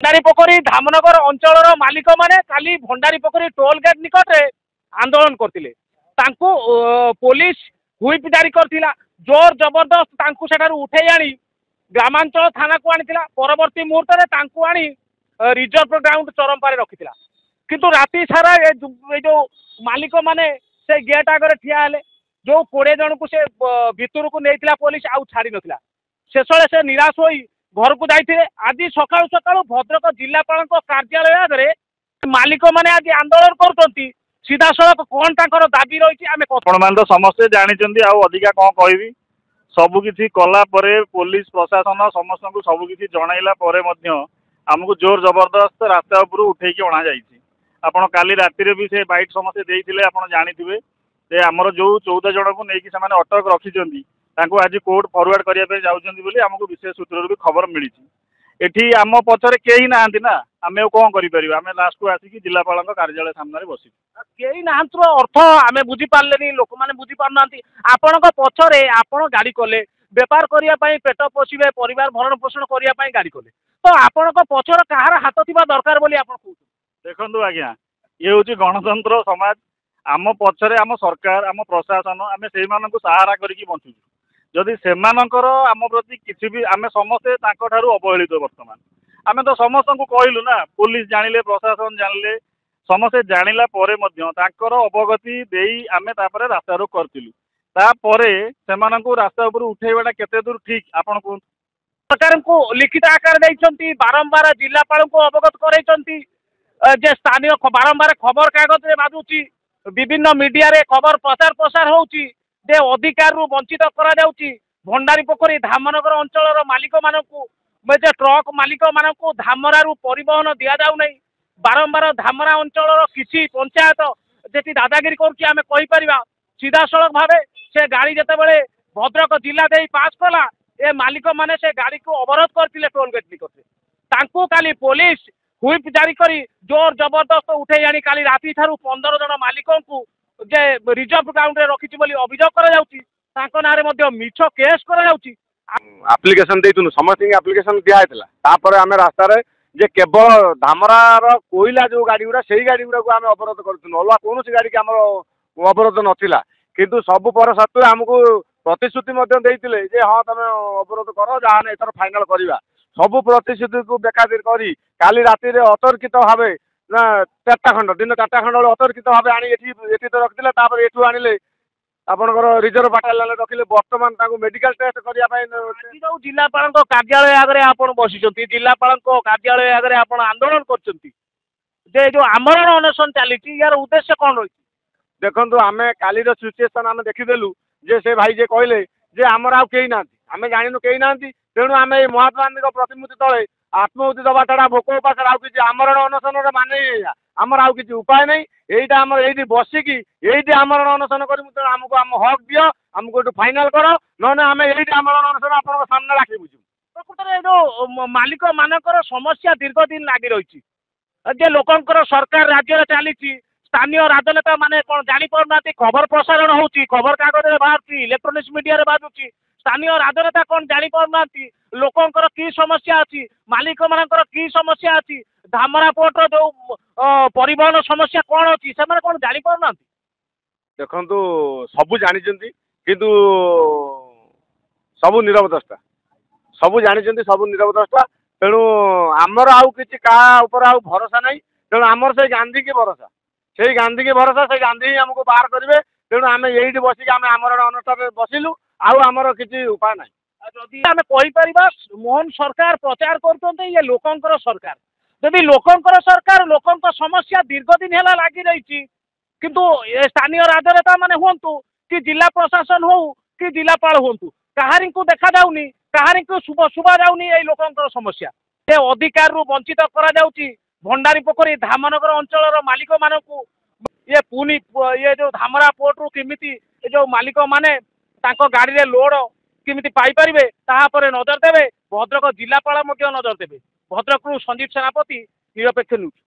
भंडारी पोखरी धामनगर अंचल मालिक माने काली भंडारी पोखरी टोल गेट निकट में आंदोलन करते पुलिस हुईप जारी करथिला जोर जबरदस्त तांकु सेठारु उठे आनी ग्रामांचल थाना को आनीला परवर्ती मुहूर्त में आनी रिजर्व ग्राउंड चरंपारे रखिथिला किंतु राति सारा जो मालिक माने से गेट आगे ठिया हेले जो 20 जन को से भितर को नहीं पुलिस आउ छाड़ी नथिला शेषे से निराश होई घर को जाइए आज सकाळु सकाळु भद्रक जिलापाल कार्यालय आगे मालिक माने आज आंदोलन करछंती सीधा सड़क कौन तांकर दाबी रही आम तो समस्ते जानी अधिका कौन कह सबकि कला पुलिस प्रशासन समस्त को सबकि जनइला आमको जोर जबरदस्त रास्ता उपर उठे अणा जापण काली राति भी से बाइट समस्ते देते आप जानते आमर जो 14 जन को लेकिन से अटक रखिंट आज कोर्ट फरवर्ड करने जाऊँगी आमको विशेष सूत्र भी खबर मिली एठी आम पछरे केही नाहंती ना आमे कौन करिपरिबा आमे लास्ट को आसिकी जिलापाल कार्यालय सामने बसी केही नाहंतर अर्थ आमे बुझी पारलेनी लोक माने बुझी पारनांती आपनक पछरे आपण गाड़ी कले व्यापार करिया पई पेट पोषिबे परिवार भरण पोषण करिया पई गाड़ी कले तो आपनक पछर कहार हाथ थिबा दरकार बोली आपण कहू देखंतु आज्ञा ये होची गणतंत्र समाज आम पछरे आम सरकार आम प्रशासन आमे सेही मानकु सहारा करिकी बंचुछु जदि सेमानकर आम प्रति किसी भी आम समस्ते अवहेलित वर्तमान आम तो समस्त को कहलु ना पुलिस जानिले प्रशासन जानिले समस्ते जानिला परे मध्य ताकर अवगति देई आमे तापरे रास्ता रोक करथिलु तापरे सेमानकु रास्ता ऊपर उठेबाटा केते दूर ठीक आपण को सरकार को लिखित आकार दैछंती बारंबार जिलापाल को अवगत करैछंती जे स्थानीय बारंबार खबर कागज रे बाजुची विभिन्न मीडिया रे खबर प्रचार प्रसार होउची जे अधिकार रु वंचित करा जाउची भंडारी पोखरी धामनगर अंचल मालिक मानकु जे ट्रक मालिक मानकु धामरा रु परिवहन दिया जाउ नै बारंबार धामरा अंचल किसी पंचायत जेती दादागिरी करूची आमे कहि परिबा सीधा सड़क भावे से गाड़ी जेतेबेले भद्रक जिला दे पास कला ए मालिक माने से गाड़ी को अवरोध करथिले टोल गेट निकटे तांकु काली पुलिस हुईप जारी करी जोर जबरदस्त उठे आनी काली राति थारु 15 जन मालिकंकु जे रिजर्व ग्राउंड रे रखिछि बोली अभियोग करा जाउछि तांको नारे मध्ये मिछ केस करा जाउछि एप्लिकेशन देइतुनु समस्त एप्लिकेशन दिया हेतला तापर आमे रास्ता रे जे केवल धामरार कोइला जो गाड़ी गुड़ा से गाड़ी गुड़ा को आमे अवरोध करथुनु अलवा कोन से गाड़ी के हमर अवरोध नथिला किंतु सब पर सत्वे हमको प्रतिश्रुति मध्ये देइतिले जे हां तमे अवरोध करो जाने एथर फाइनल करिवा सब प्रतिश्रुति को बेखातिर करी काली राति रे अतर्कित भावे ना 4टा खंड दिन 4टा खंड अतर्कित भावे आनी एठी तो रखिले तापर एठू आनिले आपनकर रिजर्व बाटालियन रखिले वर्तमान ताको मेडिकल टेस्ट करिया पई जो जिलापाल कार्यालय आगे आपण बसिचंती जिलापाल कार्यालय आगे आपण आंदोलन करचंती जे जो आमरण अनशन चली यार उद्देश्य कौन रही देखंतु आमे काली रो सिचुएशन आमे देखिदेलु जे से भाई जे कहले जे हमर आउ केही नांती आमे जानिनु केही नांती तेणु आमे महात्मा गांधी को प्रतिमूर्ति तले आत्महत्या दबा छड़ा भोक उपास आउ कि आमरण अनशन माने आमर आउ कि उपाय नहीं यहीटा आम ये बसिकी ये आमरण अनशन कर आमको आम हक दियो आमको ये फाइनाल कर ना आम ये आमरण अनशन आप सामने राखी बुझू प्रकृत जो मालिक मानकर समस्या दीर्घ दिन लगी रही जे लोकंकर सरकार राज्य चली स्थानीय राजनेता माने कौन जापार खबर प्रसारण होची खबर कागज बाहर इलेक्ट्रोनिक्स मीडिया बाजुची स्थानीय राजनेता कौन जापार लोकंकर की समस्या अच्छी मालिक मानकर की समस्या अच्छी धामरा पोर्टर जो परिवहन समस्या कौन अच्छी से कौन जापार देखु सबू जानी किंतु सबू नीरव दस्ता सबू जानी सबू नीरव दस्ता तेणु आमर आउ कि भरोसा नहीं तेणु आमर से गांधी की भरोसा से गांधी की भरोसा से गांधी ही आमको बाहर करेंगे तेणु आम यही बसिक आम आमरण अनुष्ठान बसिलु आमर किसी उपाय ना जदि आम कहीपर मोहन सरकार प्रचार कर ये लोकंकर सरकार जदि लोकंकर सरकार लोकंक समस्या दीर्घ दिन है लगी रही किंतु स्थानीय राजनेता माने हुंतु कि जिला प्रशासन हो कि जिलापाल हुंतु कहारी को देखा जाउनी कहारी को शुभा जाउनी ये लोकंकर समस्या ये अधिकार रु वंचित करा जाउची भंडारी पोखरी धामनगर अंचल मालिक मानकु ये पुनी ये जो धामरा पोर्ट रु किमिति जो मालिक माने तांको गाड़ी रे लोड किमिति पाई परिबे ताहा परे नजर देबे भद्रक जिलापाल मध्य नजर देबे भद्रक रु संजीव सेनापति निरपेक्ष न्यूज।